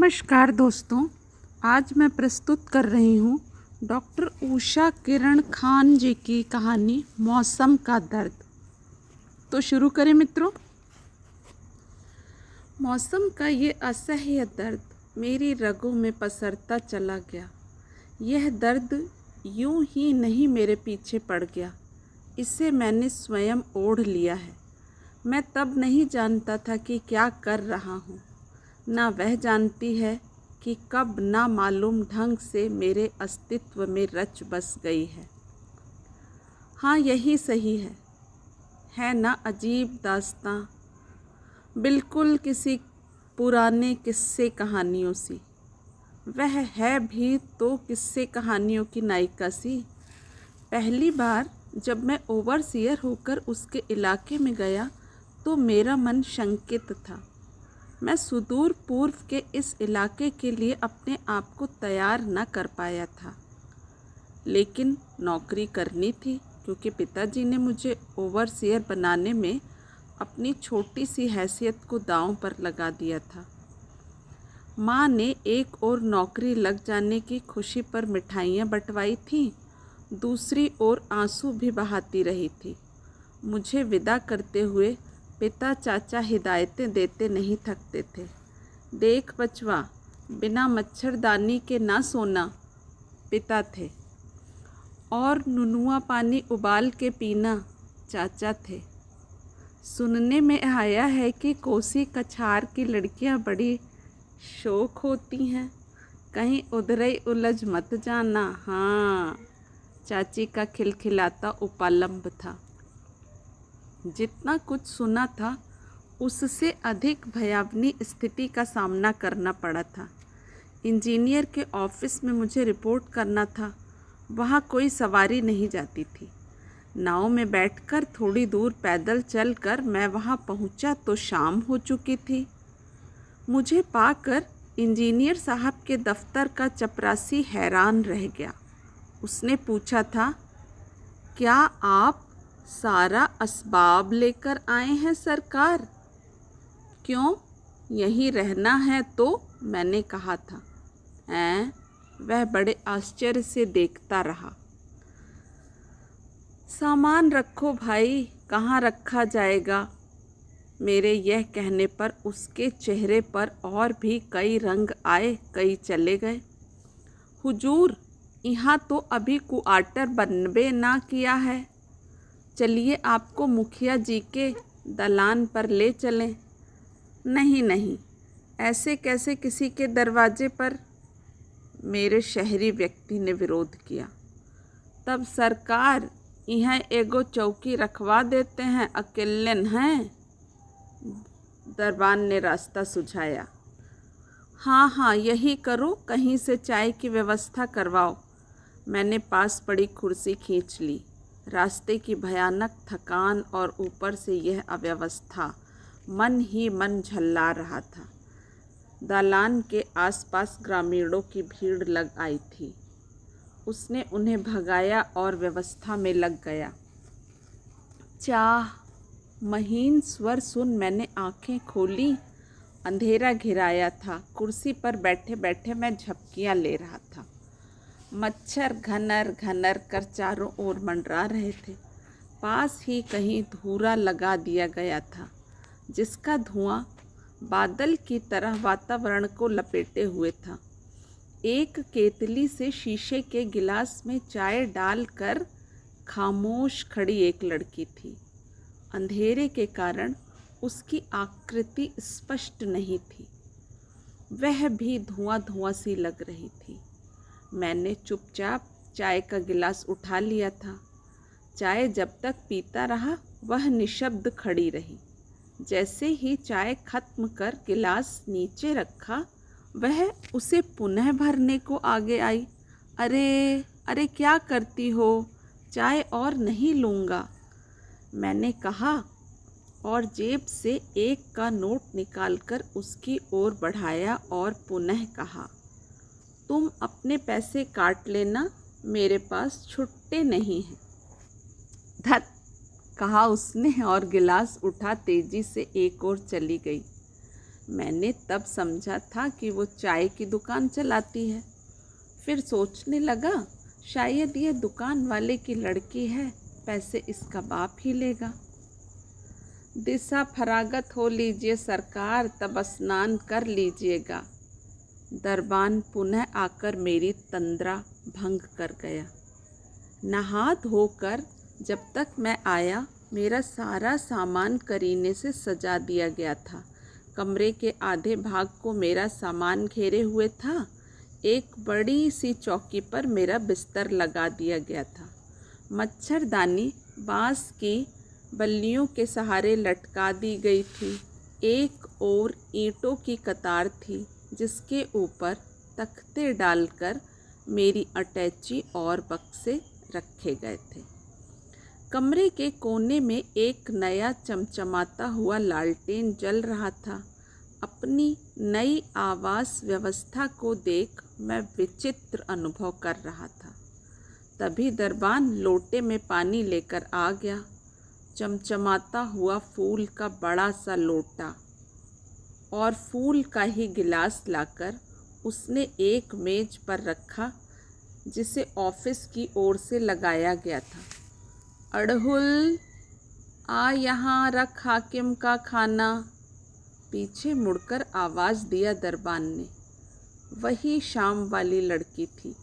नमस्कार दोस्तों, आज मैं प्रस्तुत कर रही हूँ डॉक्टर उषा किरण खान जी की कहानी मौसम का दर्द। तो शुरू करें मित्रों। मौसम का ये असह्य दर्द मेरी रगों में पसरता चला गया। यह दर्द यूं ही नहीं मेरे पीछे पड़ गया, इसे मैंने स्वयं ओढ़ लिया है। मैं तब नहीं जानता था कि क्या कर रहा हूँ, ना वह जानती है कि कब ना मालूम ढंग से मेरे अस्तित्व में रच बस गई है। हाँ, यही सही है ना अजीब दास्तां, बिल्कुल किसी पुराने किस्से कहानियों सी। वह है भी तो किस्से कहानियों की नायिका सी। पहली बार जब मैं ओवरसियर होकर उसके इलाके में गया तो मेरा मन शंकित था। मैं सुदूर पूर्व के इस इलाके के लिए अपने आप को तैयार न कर पाया था, लेकिन नौकरी करनी थी क्योंकि पिताजी ने मुझे ओवरसियर बनाने में अपनी छोटी सी हैसियत को दांव पर लगा दिया था। माँ ने एक और नौकरी लग जाने की खुशी पर मिठाइयाँ बंटवाई थीं, दूसरी ओर आंसू भी बहाती रही थी। मुझे विदा करते हुए पिता चाचा हिदायतें देते नहीं थकते थे। देख बचवा, बिना मच्छरदानी के ना सोना, पिता थे। और नुनुआ पानी उबाल के पीना, चाचा थे। सुनने में आया है कि कोसी कछार की लड़कियां बड़ी शौक होती हैं, कहीं उधर ही उलझ मत जाना। हाँ, चाची का खिलखिलाता उपालंब था। जितना कुछ सुना था उससे अधिक भयावनी स्थिति का सामना करना पड़ा था। इंजीनियर के ऑफिस में मुझे रिपोर्ट करना था। वहाँ कोई सवारी नहीं जाती थी। नाव में बैठकर थोड़ी दूर पैदल चलकर मैं वहाँ पहुँचा तो शाम हो चुकी थी। मुझे पाकर इंजीनियर साहब के दफ्तर का चपरासी हैरान रह गया। उसने पूछा था, क्या आप सारा असबाब लेकर आए हैं सरकार? क्यों, यहीं रहना है तो? मैंने कहा था। वह बड़े आश्चर्य से देखता रहा। सामान रखो भाई, कहाँ रखा जाएगा? मेरे यह कहने पर उसके चेहरे पर और भी कई रंग आए, कई चले गए। हुजूर, यहाँ तो अभी क्वार्टर बनबे ना किया है, चलिए आपको मुखिया जी के दलान पर ले चलें। नहीं नहीं, ऐसे कैसे किसी के दरवाजे पर? मेरे शहरी व्यक्ति ने विरोध किया। तब सरकार यहाँ एगो चौकी रखवा देते हैं, अकेलन हैं। दरबान ने रास्ता सुझाया। हाँ, यही करो, कहीं से चाय की व्यवस्था करवाओ। मैंने पास पड़ी कुर्सी खींच ली। रास्ते की भयानक थकान और ऊपर से यह अव्यवस्था मन ही मन झल्ला रहा था। दालान के आसपास ग्रामीणों की भीड़ लग आई थी। उसने उन्हें भगाया और व्यवस्था में लग गया। चाह, महीन स्वर सुन मैंने आंखें खोली। अंधेरा घिराया था। कुर्सी पर बैठे बैठे मैं झपकियां ले रहा था। मच्छर घनर घनर कर चारों ओर मंडरा रहे थे। पास ही कहीं धूरा लगा दिया गया था, जिसका धुआं बादल की तरह वातावरण को लपेटे हुए था। एक केतली से शीशे के गिलास में चाय डालकर खामोश खड़ी एक लड़की थी। अंधेरे के कारण उसकी आकृति स्पष्ट नहीं थी। वह भी धुआं धुआं सी लग रही थी। मैंने चुपचाप चाय का गिलास उठा लिया था। चाय जब तक पीता रहा वह निशब्द खड़ी रही। जैसे ही चाय खत्म कर गिलास नीचे रखा, वह उसे पुनः भरने को आगे आई। अरे क्या करती हो? चाय और नहीं लूँगा, मैंने कहा और जेब से एक का नोट निकालकर उसकी ओर बढ़ाया और पुनः कहा, तुम अपने पैसे काट लेना, मेरे पास छुट्टे नहीं हैं। धत, कहा उसने और गिलास उठा तेजी से एक ओर चली गई। मैंने तब समझा था कि वो चाय की दुकान चलाती है। फिर सोचने लगा शायद ये दुकान वाले की लड़की है, पैसे इसका बाप ही लेगा। दिशा फरागत हो लीजिए सरकार, तब स्नान कर लीजिएगा। दरबान पुनः आकर मेरी तंद्रा भंग कर गया। नहा धोकर जब तक मैं आया मेरा सारा सामान करीने से सजा दिया गया था। कमरे के आधे भाग को मेरा सामान घेरे हुए था। एक बड़ी सी चौकी पर मेरा बिस्तर लगा दिया गया था। मच्छरदानी बांस की बल्लियों के सहारे लटका दी गई थी। एक और ईंटों की कतार थी जिसके ऊपर तख्ते डालकर मेरी अटैची और बक्से रखे गए थे। कमरे के कोने में एक नया चमचमाता हुआ लालटेन जल रहा था। अपनी नई आवास व्यवस्था को देख मैं विचित्र अनुभव कर रहा था। तभी दरबान लोटे में पानी लेकर आ गया। चमचमाता हुआ फूल का बड़ा सा लोटा और फूल का ही गिलास लाकर उसने एक मेज पर रखा जिसे ऑफिस की ओर से लगाया गया था। अड़हुल आ यहाँ रख हाकिम का खाना, पीछे मुड़कर आवाज़ दिया दरबान ने। वही शाम वाली लड़की थी।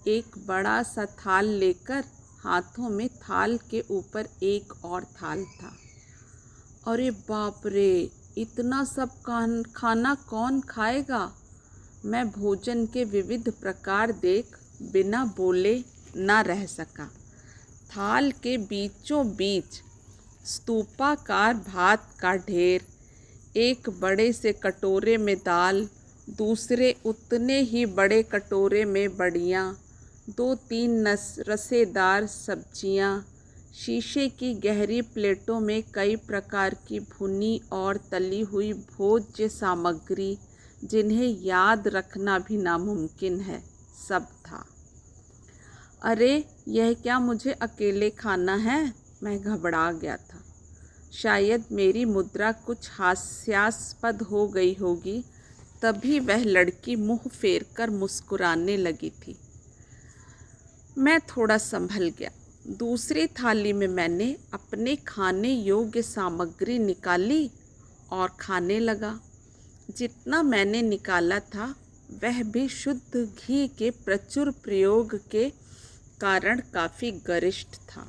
एक बड़ा सा थाल लेकर हाथों में थाल के ऊपर एक और थाल था। अरे बाप रे, इतना सब खाना कौन खाएगा? मैं भोजन के विविध प्रकार देख बिना बोले न रह सका। थाल के बीचों बीच स्तूपाकार भात का ढेर, एक बड़े से कटोरे में दाल, दूसरे उतने ही बड़े कटोरे में बड़ियाँ, 2-3 रसेदार सब्जियाँ, शीशे की गहरी प्लेटों में कई प्रकार की भुनी और तली हुई भोज्य सामग्री जिन्हें याद रखना भी नामुमकिन है, सब था। अरे यह क्या मुझे अकेले खाना है? मैं घबरा गया था। शायद मेरी मुद्रा कुछ हास्यास्पद हो गई होगी, तभी वह लड़की मुँह फेर कर मुस्कुराने लगी थी। मैं थोड़ा संभल गया। दूसरी थाली में मैंने अपने खाने योग्य सामग्री निकाली और खाने लगा। जितना मैंने निकाला था वह भी शुद्ध घी के प्रचुर प्रयोग के कारण काफ़ी गरिष्ठ था।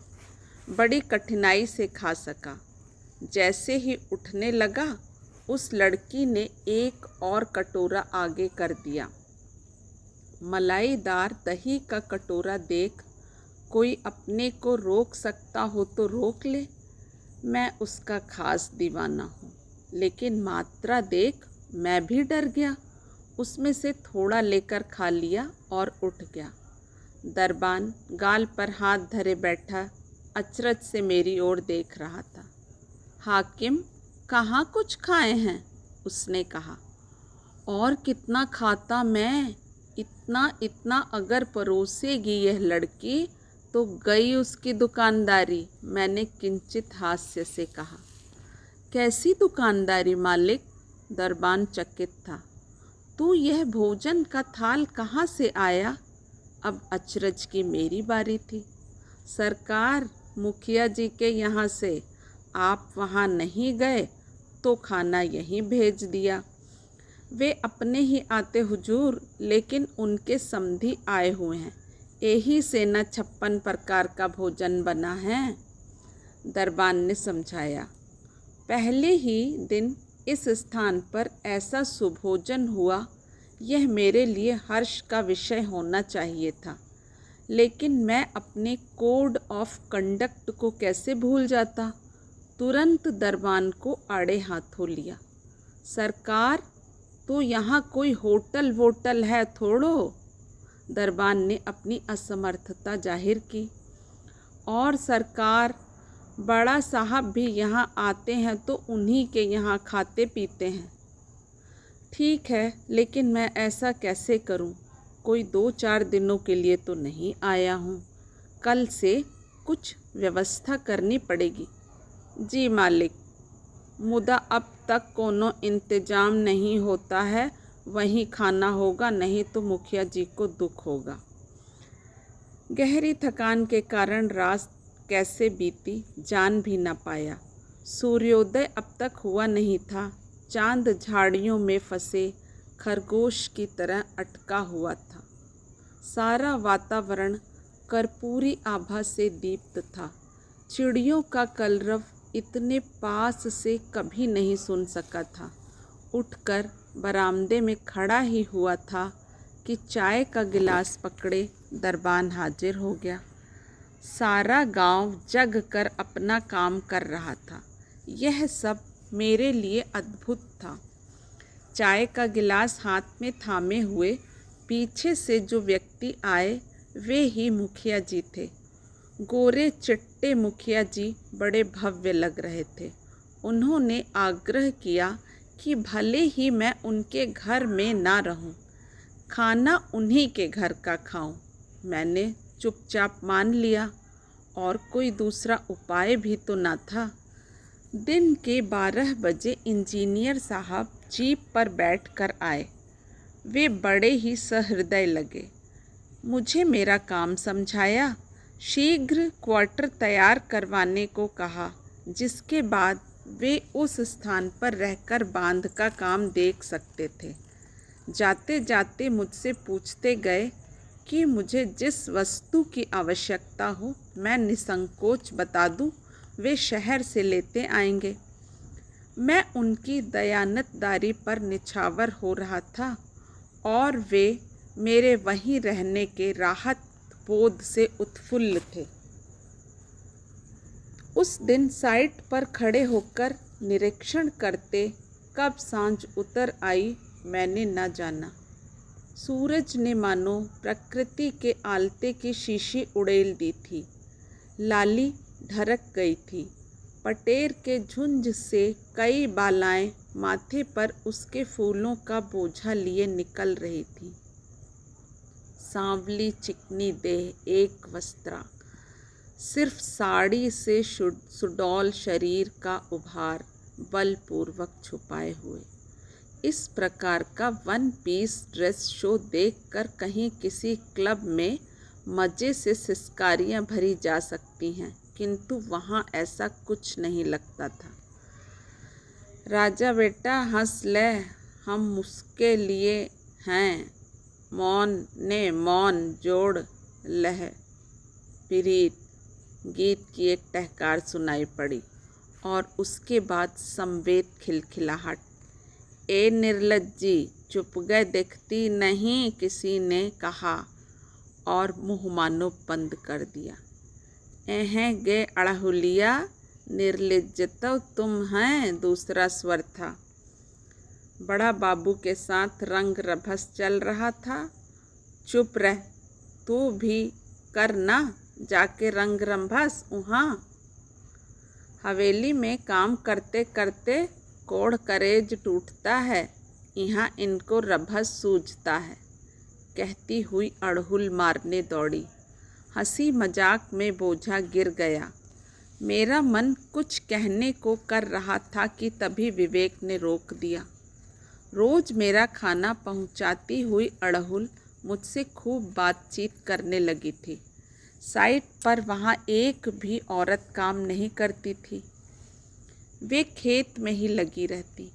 बड़ी कठिनाई से खा सका। जैसे ही उठने लगा उस लड़की ने एक और कटोरा आगे कर दिया। मलाईदार दही का कटोरा देख कोई अपने को रोक सकता हो तो रोक ले। मैं उसका खास दीवाना हूँ, लेकिन मात्रा देख मैं भी डर गया। उसमें से थोड़ा लेकर खा लिया और उठ गया। दरबान गाल पर हाथ धरे बैठा अचरज से मेरी ओर देख रहा था। हाकिम, कहाँ कुछ खाए हैं? उसने कहा। और कितना खाता मैं? इतना अगर परोसेगी यह लड़की तो गई उसकी दुकानदारी, मैंने किंचित हास्य से कहा। कैसी दुकानदारी मालिक? दरबान चकित था। तू यह भोजन का थाल कहाँ से आया? अब अचरज की मेरी बारी थी। सरकार, मुखिया जी के यहाँ से। आप वहाँ नहीं गए तो खाना यहीं भेज दिया। वे अपने ही आते हुजूर, लेकिन उनके समधी आए हुए हैं, यही से न 56 प्रकार का भोजन बना है, दरबान ने समझाया। पहले ही दिन इस स्थान पर ऐसा सुभोजन हुआ, यह मेरे लिए हर्ष का विषय होना चाहिए था, लेकिन मैं अपने कोड ऑफ कंडक्ट को कैसे भूल जाता। तुरंत दरबान को आड़े हाथों लिया। सरकार, तो यहाँ कोई होटल वोटल है थोड़ो? दरबान ने अपनी असमर्थता जाहिर की। और सरकार, बड़ा साहब भी यहाँ आते हैं तो उन्हीं के यहाँ खाते पीते हैं। ठीक है, लेकिन मैं ऐसा कैसे करूँ? कोई 2-4 दिनों के लिए तो नहीं आया हूँ। कल से कुछ व्यवस्था करनी पड़ेगी। जी मालिक। मुदा अब तक कोनो इंतजाम नहीं होता है। वहीं खाना होगा, नहीं तो मुखिया जी को दुख होगा। गहरी थकान के कारण रात कैसे बीती जान भी न पाया। सूर्योदय अब तक हुआ नहीं था। चांद झाड़ियों में फंसे खरगोश की तरह अटका हुआ था। सारा वातावरण कर्पूरी आभा से दीप्त था। चिड़ियों का कलरव इतने पास से कभी नहीं सुन सका था। उठकर बरामदे में खड़ा ही हुआ था कि चाय का गिलास पकड़े दरबान हाजिर हो गया। सारा गांव जग कर अपना काम कर रहा था। यह सब मेरे लिए अद्भुत था। चाय का गिलास हाथ में थामे हुए पीछे से जो व्यक्ति आए वे ही मुखिया जी थे। गोरे चिट्टे मुखिया जी बड़े भव्य लग रहे थे। उन्होंने आग्रह किया कि भले ही मैं उनके घर में ना रहूं, खाना उन्हीं के घर का खाऊं। मैंने चुपचाप मान लिया, और कोई दूसरा उपाय भी तो ना था। दिन के 12 बजे इंजीनियर साहब जीप पर बैठकर आए। वे बड़े ही सहृदय लगे। मुझे मेरा काम समझाया, शीघ्र क्वार्टर तैयार करवाने को कहा, जिसके बाद वे उस स्थान पर रहकर बांध का काम देख सकते थे। जाते जाते मुझसे पूछते गए कि मुझे जिस वस्तु की आवश्यकता हो मैं निसंकोच बता दूं, वे शहर से लेते आएंगे। मैं उनकी दयानतदारी पर निछावर हो रहा था और वे मेरे वहीं रहने के राहत बोध से उत्फुल्ल थे। उस दिन साइट पर खड़े होकर निरीक्षण करते कब सांझ उतर आई मैंने न जाना। सूरज ने मानो प्रकृति के आलते की शीशी उड़ेल दी थी। लाली ढरक गई थी। पटेर के झुंझ से कई बालाएं माथे पर उसके फूलों का बोझा लिए निकल रही थी। सांवली चिकनी देह एक वस्त्रा, सिर्फ साड़ी से सुडौल शरीर का उभार बलपूर्वक छुपाए हुए। इस प्रकार का वन पीस ड्रेस शो देखकर कहीं किसी क्लब में मज़े से सिसकारियां भरी जा सकती हैं, किंतु वहाँ ऐसा कुछ नहीं लगता था। राजा बेटा हंस ले, हम उसके लिए हैं। मौन ने मौन जोड़ लह प्रीत गीत की एक टहकार सुनाई पड़ी और उसके बाद संवेद खिलखिलाहट। ए निर्लज्जी, चुप गए दिखती नहीं, किसी ने कहा और मुँह मानो बंद कर दिया। एहें गे अड़हुलिया, निर्लज्ज तो तुम हैं, दूसरा स्वर था। बड़ा बाबू के साथ रंग रभस चल रहा था। चुप रह, तू भी कर ना जाके रंग रभस। वहाँ हवेली में काम करते करते कोढ़ करेज टूटता है, यहाँ इनको रभस सूझता है, कहती हुई अड़हुल मारने दौड़ी। हंसी मजाक में बोझा गिर गया। मेरा मन कुछ कहने को कर रहा था कि तभी विवेक ने रोक दिया। रोज मेरा खाना पहुंचाती हुई अड़हुल मुझसे खूब बातचीत करने लगी थी। साइट पर वहाँ एक भी औरत काम नहीं करती थी। वे खेत में ही लगी रहती।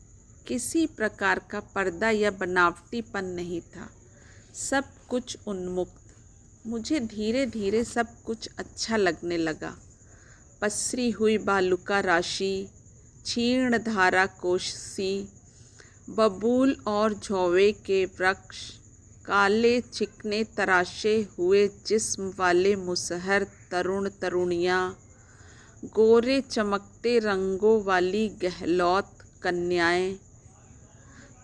किसी प्रकार का पर्दा या बनावटीपन नहीं था। सब कुछ उन्मुक्त। मुझे धीरे धीरे सब कुछ अच्छा लगने लगा। पसरी हुई बालुका राशि, क्षीण धारा कोशी, बबूल और झौवे के वृक्ष, काले चिकने तराशे हुए जिस्म वाले मुसहर तरुण तरुणियाँ, गोरे चमकते रंगों वाली गहलौत कन्याएं।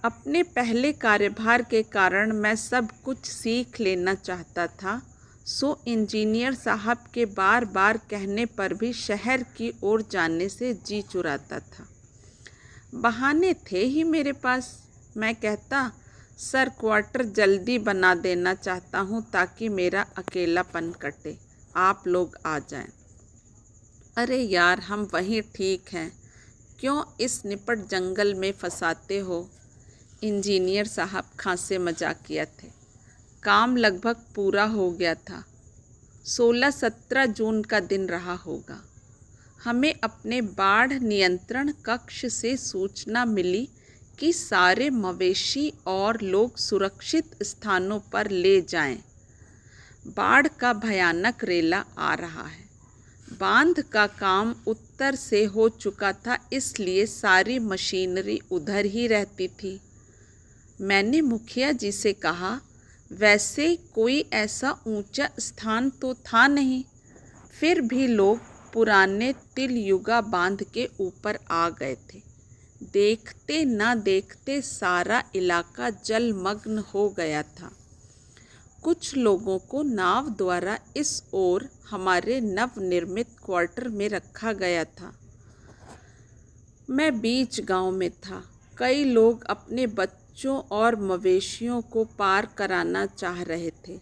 अपने पहले कार्यभार के कारण मैं सब कुछ सीख लेना चाहता था, सो इंजीनियर साहब के बार बार कहने पर भी शहर की ओर जाने से जी चुराता था। बहाने थे ही मेरे पास। मैं कहता, सर क्वार्टर जल्दी बना देना चाहता हूँ ताकि मेरा अकेलापन कटे, आप लोग आ जाएं। अरे यार, हम वहीं ठीक हैं, क्यों इस निपट जंगल में फंसाते हो? इंजीनियर साहब खासे मजाकिया थे। काम लगभग पूरा हो गया था। 16-17 जून का दिन रहा होगा। हमें अपने बाढ़ नियंत्रण कक्ष से सूचना मिली कि सारे मवेशी और लोग सुरक्षित स्थानों पर ले जाएं। बाढ़ का भयानक रेला आ रहा है। बांध का काम उत्तर से हो चुका था, इसलिए सारी मशीनरी उधर ही रहती थी। मैंने मुखिया जी से कहा, वैसे कोई ऐसा ऊंचा स्थान तो था नहीं, फिर भी लोग पुराने तिलयुगा बांध के ऊपर आ गए थे। देखते न देखते सारा इलाका जलमग्न हो गया था। कुछ लोगों को नाव द्वारा इस ओर हमारे नवनिर्मित क्वार्टर में रखा गया था। मैं बीच गांव में था। कई लोग अपने बच्चों और मवेशियों को पार कराना चाह रहे थे।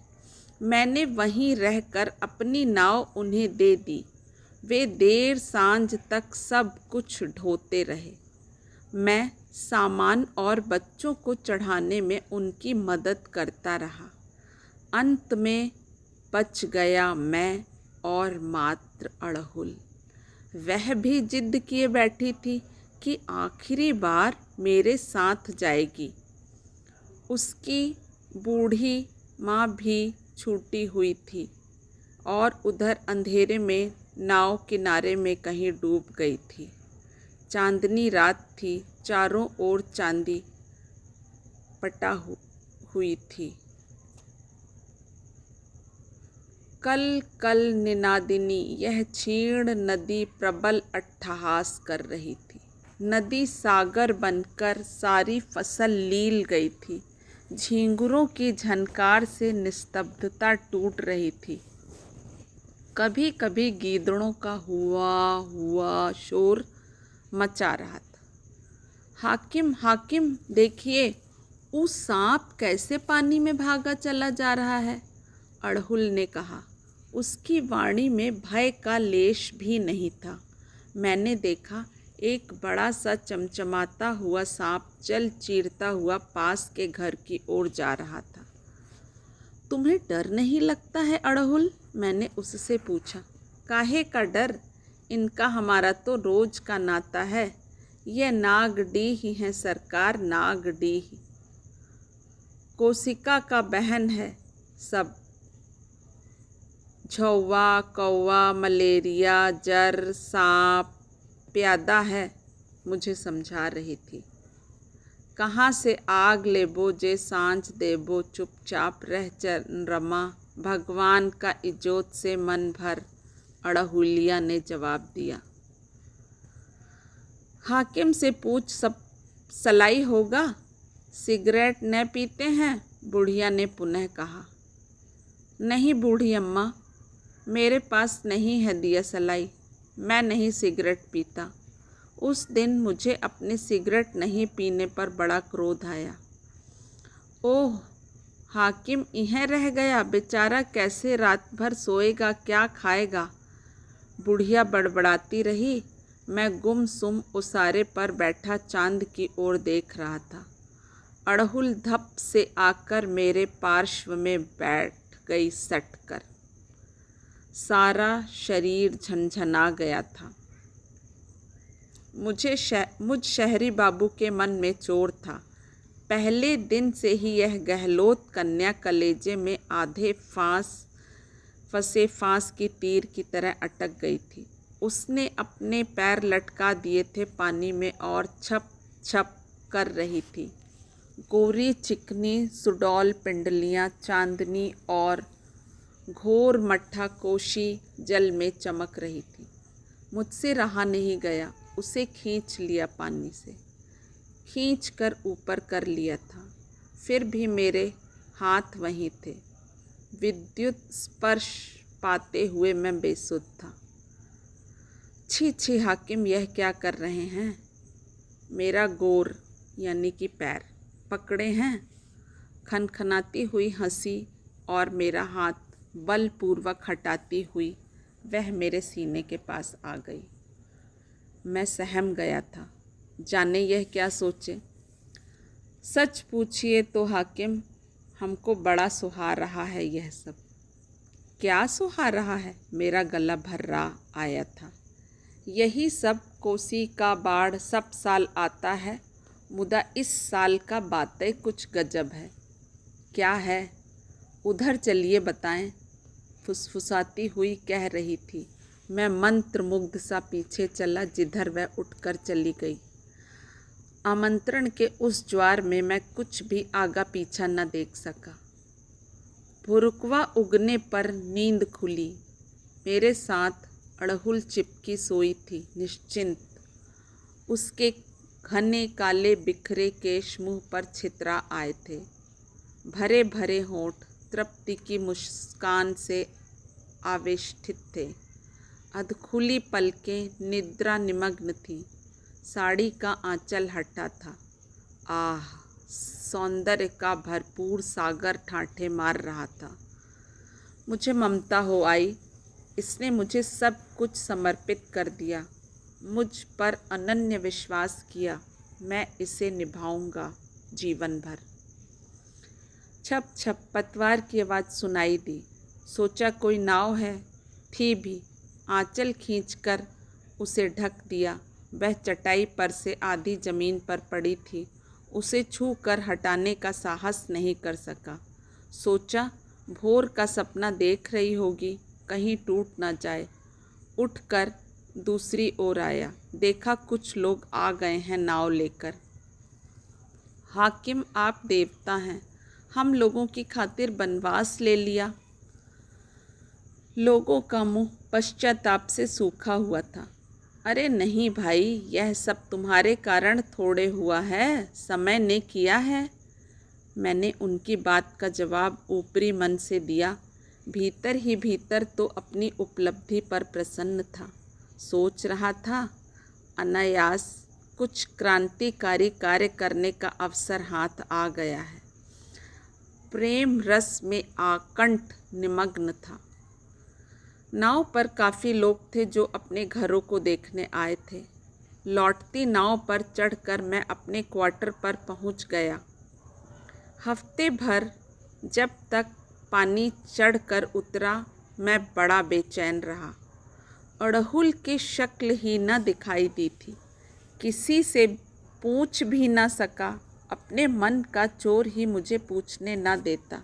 मैंने वहीं रहकर अपनी नाव उन्हें दे दी। वे देर सांझ तक सब कुछ ढोते रहे। मैं सामान और बच्चों को चढ़ाने में उनकी मदद करता रहा। अंत में बच गया मैं और मात्र अड़हुल। वह भी जिद किए बैठी थी कि आखिरी बार मेरे साथ जाएगी। उसकी बूढ़ी माँ भी छूटी हुई थी और उधर अंधेरे में नाव किनारे में कहीं डूब गई थी। चांदनी रात थी, चारों ओर चांदी पटा हुई थी। कल कल निनादिनी यह क्षीण नदी प्रबल अट्टहास कर रही थी। नदी सागर बनकर सारी फसल लील गई थी। झींगुरों की झनकार से निस्तब्धता टूट रही थी। कभी कभी गीदड़ों का हुआ हुआ शोर मचा रहा था। हाकिम हाकिम देखिए, वो सांप कैसे पानी में भागा चला जा रहा है, अड़हुल ने कहा। उसकी वाणी में भय का लेश भी नहीं था। मैंने देखा, एक बड़ा सा चमचमाता हुआ सांप जल चीरता हुआ पास के घर की ओर जा रहा था। तुम्हें डर नहीं लगता है अड़हुल? मैंने उससे पूछा। काहे का डर? इनका हमारा तो रोज का नाता है। यह नागडीह ही है सरकार, नागडीह। कोशिका का बहन है सब। झौवा, कौवा, मलेरिया, जर, सांप प्यादा है, मुझे समझा रही थी। कहाँ से आग लेबो जे सांझ देबो, चुपचाप रह चंद्रमा, भगवान का इजोत से मन भर, अड़हुलिया ने जवाब दिया। हाकिम से पूछ, सब सलाई होगा? सिगरेट न पीते हैं? बुढ़िया ने पुनः कहा। नहीं बूढ़ी अम्मा, मेरे पास नहीं है दिया सलाई। मैं नहीं सिगरेट पीता। उस दिन मुझे अपने सिगरेट नहीं पीने पर बड़ा क्रोध आया। ओह, हाकिम यहीं रह गया, बेचारा कैसे रात भर सोएगा, क्या खाएगा? बुढ़िया बड़बड़ाती रही। मैं गुमसुम उसारे पर बैठा चांद की ओर देख रहा था। अड़हुल धप से आकर मेरे पार्श्व में बैठ गई सटकर। सारा शरीर झनझना गया था। मुझ शहरी बाबू के मन में चोर था। पहले दिन से ही यह गहलोत कन्या कलेजे में आधे फंसे फांस की तीर की तरह अटक गई थी। उसने अपने पैर लटका दिए थे पानी में और छप छप कर रही थी। गोरी चिकनी सुडौल पिंडलियाँ चांदनी और घोर मट्ठा कोशी जल में चमक रही थी। मुझसे रहा नहीं गया, उसे खींच लिया, पानी से खींच कर ऊपर कर लिया था। फिर भी मेरे हाथ वहीं थे। विद्युत स्पर्श पाते हुए मैं बेसुध था। छी छी हाकिम, यह क्या कर रहे हैं? मेरा गोर यानी कि पैर पकड़े हैं। खनखनाती हुई हंसी और मेरा हाथ बलपूर्वक हटाती हुई वह मेरे सीने के पास आ गई। मैं सहम गया था, जाने यह क्या सोचे। सच पूछिए तो हाकिम, हमको बड़ा सुहा रहा है यह सब। क्या सुहा रहा है? मेरा गला भर्रा आया था। यही सब कोसी का बाढ़ सब साल आता है, मुदा इस साल का बातें कुछ गजब है। क्या है? उधर चलिए बताएं, फुसफुसाती हुई कह रही थी। मैं मंत्रमुग्ध सा पीछे चला जिधर वह उठकर चली गई। आमंत्रण के उस ज्वार में मैं कुछ भी आगा पीछा न देख सका। भुरुकवा उगने पर नींद खुली। मेरे साथ अड़हुल चिपकी सोई थी, निश्चिंत। उसके घने काले बिखरे केश मुँह पर छितरा आए थे। भरे भरे होंठ तृप्ति की मुस्कान से आवेष्टित थे। अधखुली पलकें निद्रा निमग्न थी। साड़ी का आंचल हटा था। आह, सौंदर्य का भरपूर सागर ठाठे मार रहा था। मुझे ममता हो आई। इसने मुझे सब कुछ समर्पित कर दिया, मुझ पर अनन्य विश्वास किया। मैं इसे निभाऊंगा जीवन भर। छप छप पतवार की आवाज़ सुनाई दी। सोचा कोई नाव है, थी भी। आंचल खींचकर उसे ढक दिया। वह चटाई पर से आधी ज़मीन पर पड़ी थी। उसे छू कर हटाने का साहस नहीं कर सका। सोचा भोर का सपना देख रही होगी, कहीं टूट ना जाए। उठकर दूसरी ओर आया। देखा कुछ लोग आ गए हैं नाव लेकर। हाकिम, आप देवता हैं, हम लोगों की खातिर बनवास ले लिया। लोगों का मुंह पश्चाताप से सूखा हुआ था। अरे नहीं भाई, यह सब तुम्हारे कारण थोड़े हुआ है, समय ने किया है। मैंने उनकी बात का जवाब ऊपरी मन से दिया। भीतर ही भीतर तो अपनी उपलब्धि पर प्रसन्न था। सोच रहा था अनायास कुछ क्रांतिकारी कार्य करने का अवसर हाथ आ गया है। प्रेम रस में आकंठ निमग्न था। नाव पर काफ़ी लोग थे जो अपने घरों को देखने आए थे। लौटती नाव पर चढ़कर मैं अपने क्वार्टर पर पहुंच गया। हफ्ते भर जब तक पानी चढ़कर उतरा, मैं बड़ा बेचैन रहा। अड़हुल की शक्ल ही न दिखाई दी थी। किसी से पूछ भी न सका। अपने मन का चोर ही मुझे पूछने न देता।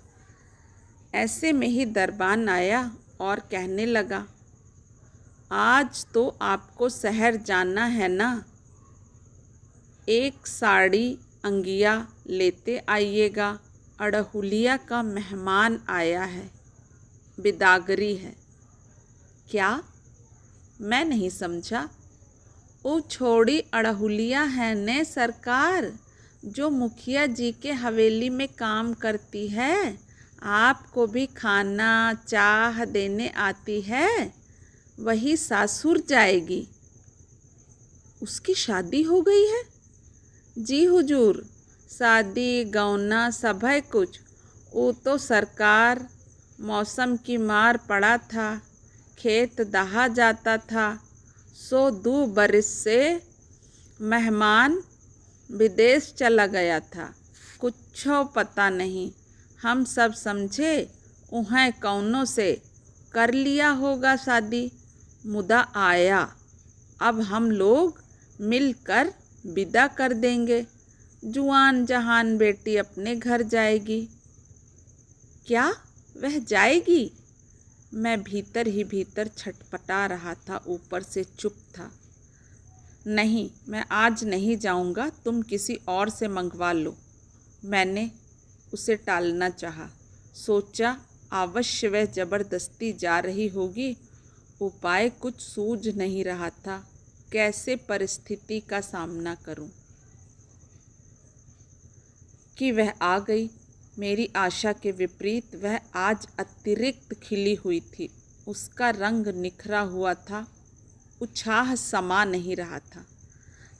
ऐसे में ही दरबान आया और कहने लगा, आज तो आपको शहर जाना है ना? एक साड़ी अंगिया लेते आइएगा, अड़हुलिया का मेहमान आया है, बिदागरी है। क्या? मैं नहीं समझा। ओ छोड़ी अड़हुलिया है ने सरकार, जो मुखिया जी के हवेली में काम करती है, आपको भी खाना चाह देने आती है, वही सासुर जाएगी। उसकी शादी हो गई है? जी हुजूर, शादी गौना सब है कुछ। वो तो सरकार मौसम की मार पड़ा था, खेत दहा जाता था, सो 2 बरस से मेहमान विदेश चला गया था। कुछ पता नहीं, हम सब समझे उन्हें कौनों से कर लिया होगा शादी, मुदा आया। अब हम लोग मिलकर विदा कर देंगे। जुआन जहान बेटी अपने घर जाएगी। क्या वह जाएगी? मैं भीतर ही भीतर छटपटा रहा था, ऊपर से चुप था। नहीं, मैं आज नहीं जाऊंगा, तुम किसी और से मंगवा लो। मैंने उसे टालना चाहा। सोचा अवश्य वह जबरदस्ती जा रही होगी। उपाय कुछ सूझ नहीं रहा था। कैसे परिस्थिति का सामना करूं? कि वह आ गई। मेरी आशा के विपरीत वह आज अतिरिक्त खिली हुई थी। उसका रंग निखरा हुआ था, उत्साह समा नहीं रहा था।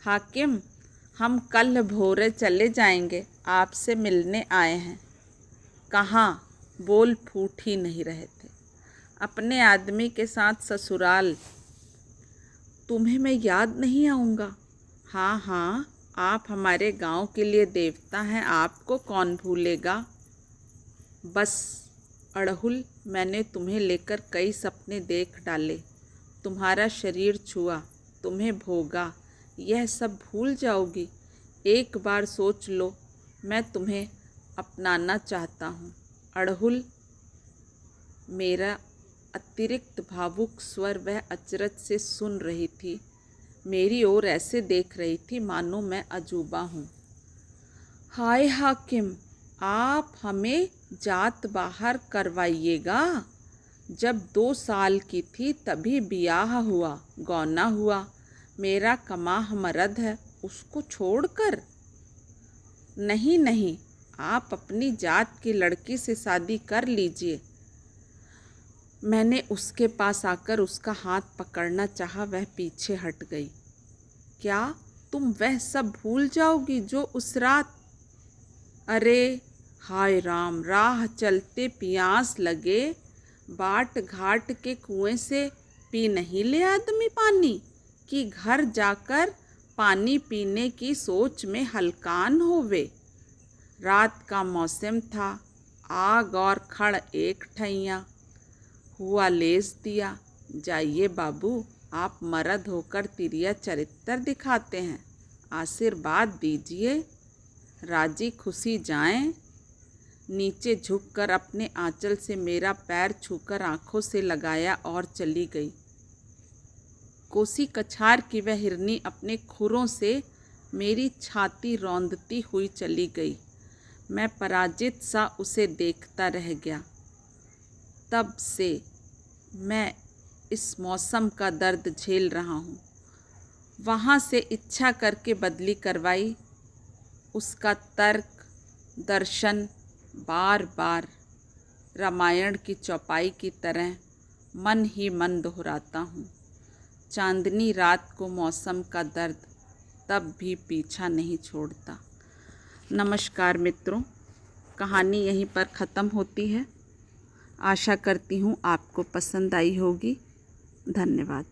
हाकिम, हम कल भोरे चले जाएंगे, आपसे मिलने आए हैं। कहाँ? बोल फूट ही नहीं रहे थे। अपने आदमी के साथ ससुराल। तुम्हें मैं याद नहीं आऊँगा? हाँ हाँ, आप हमारे गांव के लिए देवता हैं, आपको कौन भूलेगा। बस अड़हुल, मैंने तुम्हें लेकर कई सपने देख डाले, तुम्हारा शरीर छुआ, तुम्हें भोगा, यह सब भूल जाओगी? एक बार सोच लो, मैं तुम्हें अपनाना चाहता हूँ। अड़हुल, मेरा अतिरिक्त भावुक स्वर वह अचरज से सुन रही थी, मेरी ओर ऐसे देख रही थी मानो मैं अजूबा हूँ। हाय हाकिम, आप हमें जात बाहर करवाइएगा। जब 2 साल की थी तभी बियाह हुआ, गौना हुआ। मेरा कमाह मर्द है, उसको छोड़कर? नहीं नहीं, आप अपनी जात की लड़की से शादी कर लीजिए। मैंने उसके पास आकर उसका हाथ पकड़ना चाहा, वह पीछे हट गई। क्या तुम वह सब भूल जाओगी जो उस रात? अरे हाय राम, राह चलते पियास लगे, बाट घाट के कुएं से पी नहीं ले आदमी पानी, कि घर जाकर पानी पीने की सोच में हलकान होवे। रात का मौसम था, आग और खड़ एक ठैया, हुआ लेस दिया। जाइए बाबू, आप मर्द होकर तिरिया चरित्र दिखाते हैं, आशीर्वाद दीजिए, राजी खुशी जाएं। नीचे झुककर अपने आंचल से मेरा पैर छूकर आंखों से लगाया और चली गई। कोसी कछार की वह हिरनी अपने खुरों से मेरी छाती रौंदती हुई चली गई। मैं पराजित सा उसे देखता रह गया। तब से मैं इस मौसम का दर्द झेल रहा हूँ। वहाँ से इच्छा करके बदली करवाई, उसका तर्क दर्शन बार बार रामायण की चौपाई की तरह मन ही मन दोहराता हूँ। चांदनी रात को मौसम का दर्द तब भी पीछा नहीं छोड़ता। नमस्कार मित्रों, कहानी यहीं पर ख़त्म होती है। आशा करती हूँ आपको पसंद आई होगी। धन्यवाद।